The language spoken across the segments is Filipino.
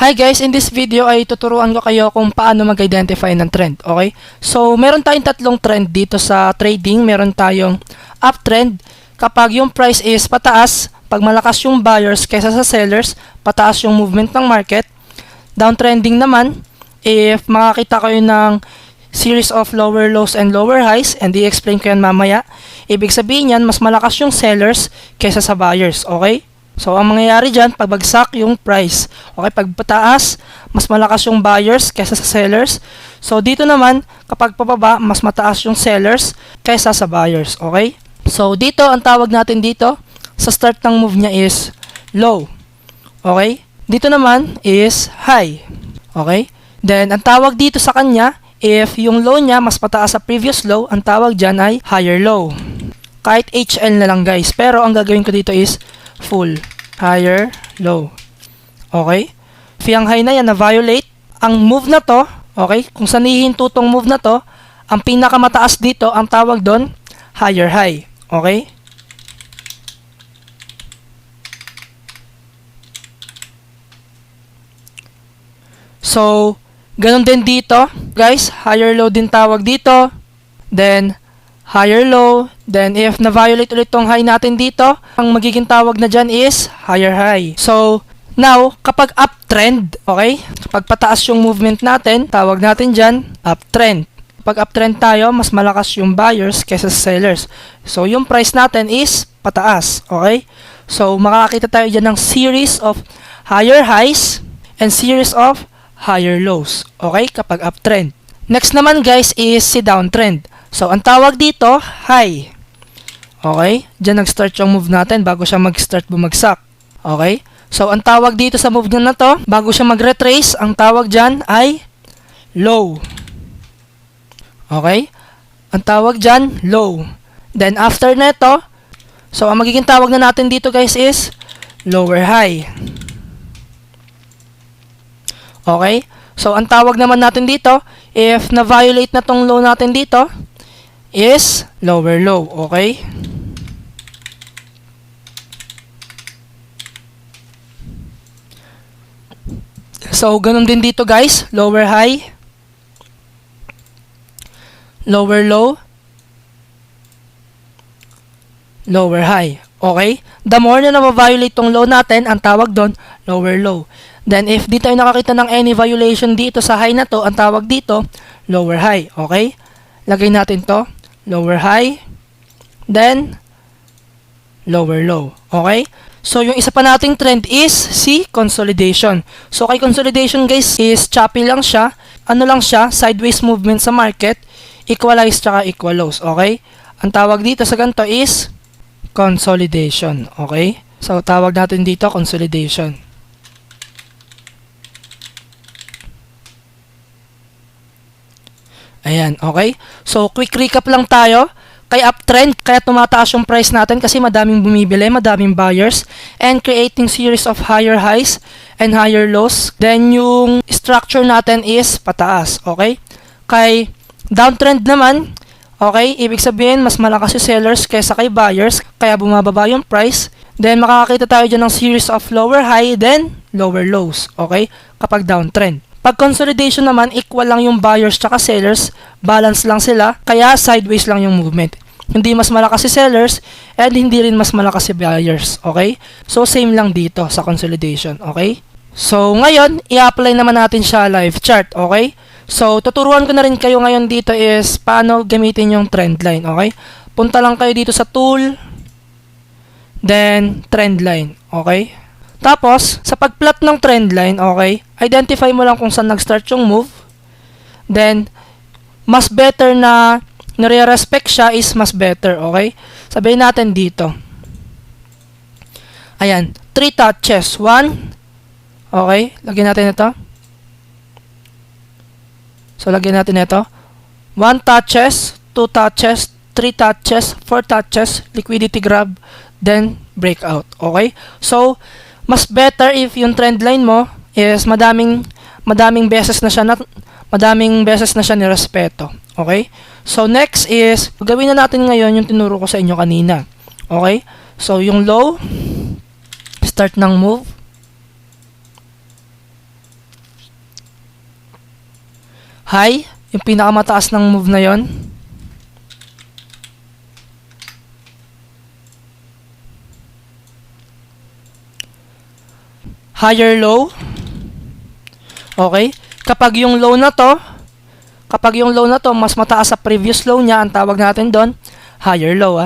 Hi guys, in this video ay tuturuan ko kayo kung paano mag-identify ng trend, okay? So, meron tayong tatlong trend dito sa trading. Meron tayong uptrend kapag yung price is pataas, pag malakas yung buyers kaysa sa sellers, pataas yung movement ng market. Downtrending naman, if makakita kayo ng series of lower lows and lower highs, and i-explain ko yan mamaya, ibig sabihin yan, mas malakas yung sellers kaysa sa buyers, okay? So, ang mangyayari dyan, pagbagsak yung price. Okay, pag pataas, mas malakas yung buyers kaysa sa sellers. So, dito naman, kapag pababa, mas mataas yung sellers kaysa sa buyers. Okay? So, dito, ang tawag natin dito, sa start ng move niya is low. Okay? Dito naman is high. Okay? Then, ang tawag dito sa kanya, if yung low niya mas mataas sa previous low, ang tawag dyan ay higher low. Kahit HL na lang guys. Pero, ang gagawin ko dito is full, higher, low. Okay? If yung high na yan na-violate, ang move na to, okay, kung saan hihinto tong move na to, ang pinakamataas dito, ang tawag doon, higher high. Okay? So, ganun din dito, guys, higher low din tawag dito, then, higher low, then if na-violate ulit tong high natin dito, ang magiging tawag na dyan is higher high. So, now, kapag uptrend, okay, pag pataas yung movement natin, tawag natin dyan, uptrend. Pag uptrend tayo, mas malakas yung buyers kaysa sa sellers. So, yung price natin is pataas, okay? So, makakita tayo dyan ng series of higher highs and series of higher lows, okay, kapag uptrend. Next naman guys is si downtrend. So, ang tawag dito, high. Okay? Diyan nag-start yung move natin bago siya mag-start bumagsak. Okay? So, ang tawag dito sa move na to, bago siya mag-retrace, ang tawag dyan ay low. Okay? Ang tawag dyan, low. Then, after neto, so, ang magiging tawag na natin dito guys is lower high. Okay? So, ang tawag naman natin dito, if na-violate na tong low natin dito, is lower low, okay? So, ganun din dito guys, lower high, lower low, lower high, okay? The more na na-violate tong low natin, ang tawag doon, lower low. Then, if di tayo nakakita ng any violation dito sa high na to, ang tawag dito, lower high, okay? Lagay natin to, lower high, then lower low. Okay? So, yung isa pa nating trend is si consolidation. So, kay consolidation guys is choppy lang siya. Ano lang siya? Sideways movement sa market. Equalize tsaka equal lows. Okay? Ang tawag dito sa ganito is consolidation. Okay? So, tawag natin dito consolidation. Ayan, okay? So, quick recap lang tayo. Kay uptrend, kaya tumataas yung price natin kasi madaming bumibili, madaming buyers, and creating series of higher highs and higher lows. Then, yung structure natin is pataas, okay? Kay downtrend naman, okay, ibig sabihin, mas malakas yung sellers kaysa kay buyers, kaya bumababa yung price. Then, makakakita tayo dyan ng series of lower high, then lower lows, okay? Kapag downtrend. Pag consolidation naman, equal lang yung buyers tsaka sellers, balance lang sila, kaya sideways lang yung movement. Hindi mas malakas si sellers, and hindi rin mas malakas si buyers, okay? So, same lang dito sa consolidation, okay? So, ngayon, i-apply naman natin siya live chart, okay? So, tuturuan ko na rin kayo ngayon dito is paano gamitin yung trend line, okay? Punta lang kayo dito sa tool, then trend line, okay? Tapos, sa pag-plot ng trend line, okay, identify mo lang kung saan nag-start yung move. Then, mas better na nare-respect siya is mas better, okay? Sabihin natin dito. Ayan, 3 touches. 1, okay, lagyan natin ito. So, lagyan natin ito. 1 touches, 2 touches, 3 touches, 4 touches, liquidity grab, then breakout, okay? So, mas better if yung trend line mo is madaming beses na siya nirespeto. Okay? So, next is, gawin na natin ngayon yung tinuro ko sa inyo kanina. Okay? So, yung low, start ng move. high, yung pinakamataas ng move na yon. Higher low. Okay? Kapag yung low na to, mas mataas sa previous low niya, ang tawag natin doon, higher low.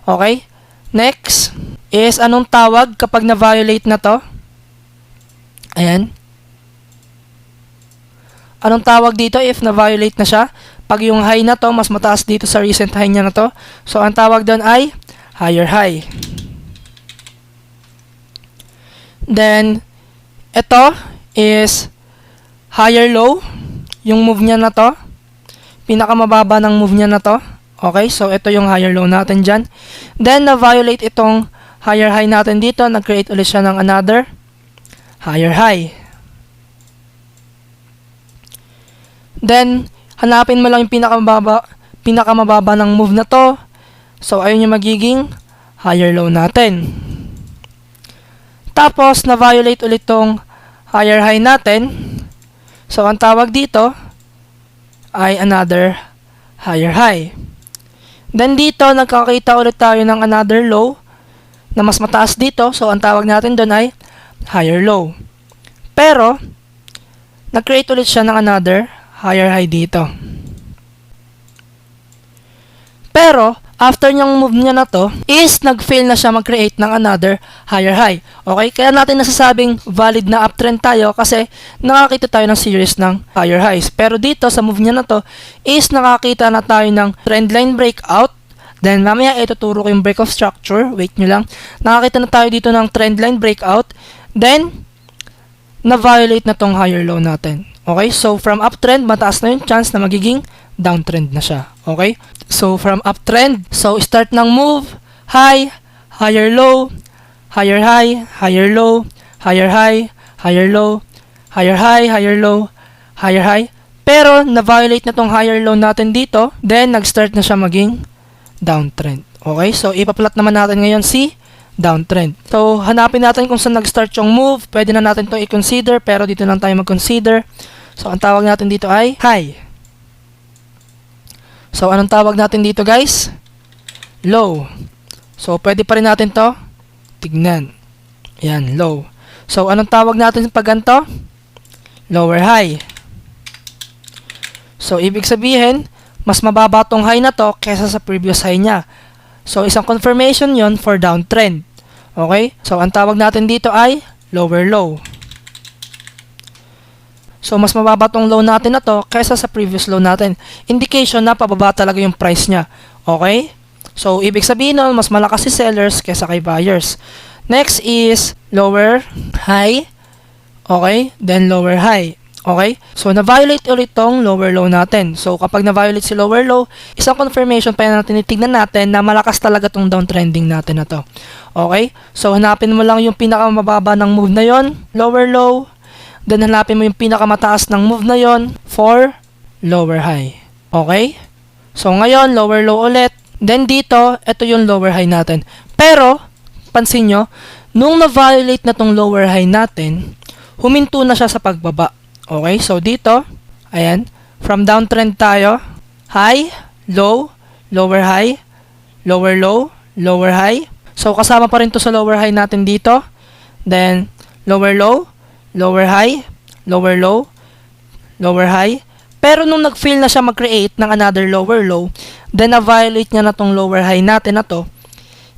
Okay? Next is anong tawag kapag na-violate na to? Ayan. Anong tawag dito if na-violate na siya? Pag yung high na to, mas mataas dito sa recent high niya na to. So, ang tawag doon ay higher high. Then, ito is higher low. Yung move niya na to. Pinakamababa ng move niya na to. Okay, so ito yung higher low natin dyan. Then, na-violate itong higher high natin dito. Nag-create ulit siya ng another higher high. Then, hanapin mo lang yung pinakamababa ng move na to. So, ayun yung magiging higher low natin. Tapos, na-violate ulit tong higher high natin. So, ang tawag dito ay another higher high. Then, dito, nagkakita ulit tayo ng another low na mas mataas dito. So, ang tawag natin doon ay higher low. Pero, nag-create ulit siya ng another higher high dito. Pero, after niyang move niya na to, is nag-fail na siya mag-create ng another higher high. Okay? Kaya natin nasasabing valid na uptrend tayo kasi nakakita tayo ng series ng higher highs. Pero dito, sa move niya na to, is nakakita na tayo ng trendline breakout. Then, mamaya ituturo ko yung break of structure. Wait nyo lang. Nakakita na tayo dito ng trendline breakout. Then, na-violate na tong higher low natin. Okay? So, from uptrend, mataas na yung chance na magiging downtrend na siya. Okay? So, from uptrend, so start ng move, high, higher low, higher high, higher low, higher high, higher low, higher high, higher low, higher high. Pero, na-violate na tong higher low natin dito, then, nag-start na siya maging downtrend. Okay? So, ipa-plot naman natin ngayon si downtrend. So, hanapin natin kung saan nag-start yung move. Pwede na natin itong i-consider, pero dito lang tayo mag-consider. So, ang tawag natin dito ay high. So, anong tawag natin dito, guys? Low. So, pwede pa rin natin to tignan. Yan, low. So, anong tawag natin pag ganito? Lower high. So, ibig sabihin, mas mababa tong high na to kesa sa previous high niya. So, isang confirmation yon for downtrend. Okay? So, ang tawag natin dito ay lower low. So, mas mababa tong low natin na to kesa sa previous low natin. Indication na pababa talaga yung price niya. Okay? So, ibig sabihin nun, mas malakas si sellers kesa kay buyers. Next is lower high. Okay? Then lower high. Okay? So, na-violate ulit tong lower low natin. So, kapag na-violate si lower low, isang confirmation pa yan na tinitignan natin na malakas talaga tong downtrending natin na to. Okay? So, hanapin mo lang yung pinakamababa ng move na yon, lower low. Then, hanapin mo yung pinakamataas ng move na yon for lower high. Okay? So, ngayon, lower low ulit. Then, dito, ito yung lower high natin. Pero, pansin nyo, nung na-violate na tong lower high natin, huminto na siya sa pagbaba. Okay, so dito, ayan, from downtrend tayo, high, low, lower high, lower low, lower high. So, kasama pa rin to sa lower high natin dito. Then, lower low, lower high, lower low, lower high. Pero nung nag-fail na siya mag-create ng another lower low, then na-violate niya na tong lower high natin na to,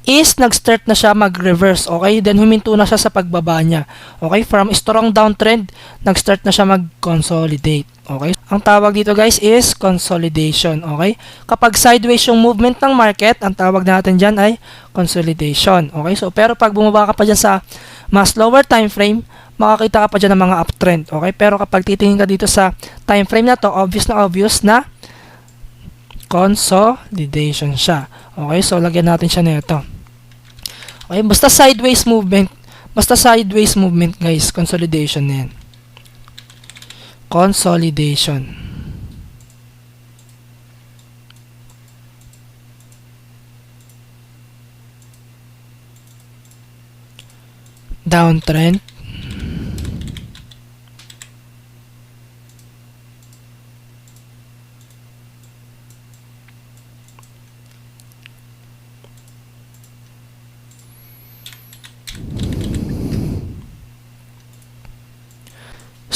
is nag-start na siya mag-reverse, okay? Then huminto na siya sa pagbaba niya. Okay? From strong downtrend, nag-start na siya mag-consolidate. Okay? Ang tawag dito, guys, is consolidation. Okay? Kapag sideways yung movement ng market, ang tawag natin dyan ay consolidation. Okay? So, pero pag bumaba ka pa dyan sa mas lower time frame, makakita ka pa dyan ng mga uptrend. Okay? Pero kapag titingin ka dito sa time frame na to, obvious na consolidation siya. Okay? So, lagyan natin siya nito. Okay, basta sideways movement, guys, consolidation na yan. Consolidation. Downtrend.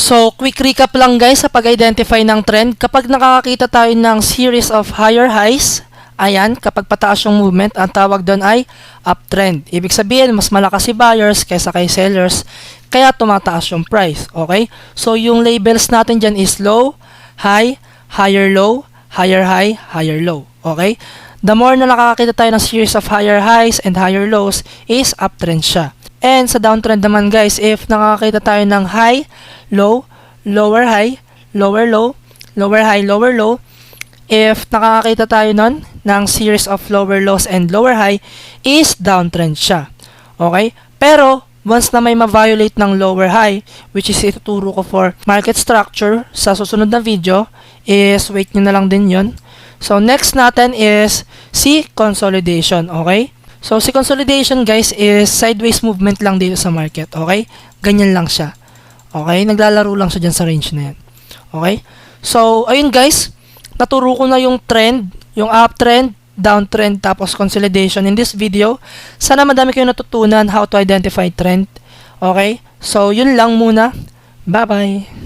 So, quick recap lang guys sa pag-identify ng trend. Kapag nakakakita tayo ng series of higher highs, ayan, kapag pataas yung movement, ang tawag doon ay uptrend. Ibig sabihin, mas malakas si buyers kaysa kay sellers, kaya tumataas yung price. Okay? So, yung labels natin dyan is low, high, higher low, higher high, higher low. Okay? The more na nakakakita tayo ng series of higher highs and higher lows is uptrend siya. And sa downtrend naman guys, if nakakita tayo ng high, low, lower high, lower low, lower high, lower low, if nakakita tayo nun ng series of lower lows and lower high, is downtrend siya. Okay? Pero, once na may ma-violate ng lower high, which is ituturo ko for market structure sa susunod na video, is wait nyo na lang din yun. So, next natin is si consolidation. Okay? So, si consolidation guys is sideways movement lang dito sa market. Okay? Ganyan lang siya. Okay? Naglalaro lang siya dyan sa range na yan. Okay? So, ayun guys. Naturo ko na yung trend, yung uptrend, downtrend, tapos consolidation in this video. Sana madami kayong natutunan how to identify trend. Okay? So, yun lang muna. Bye-bye!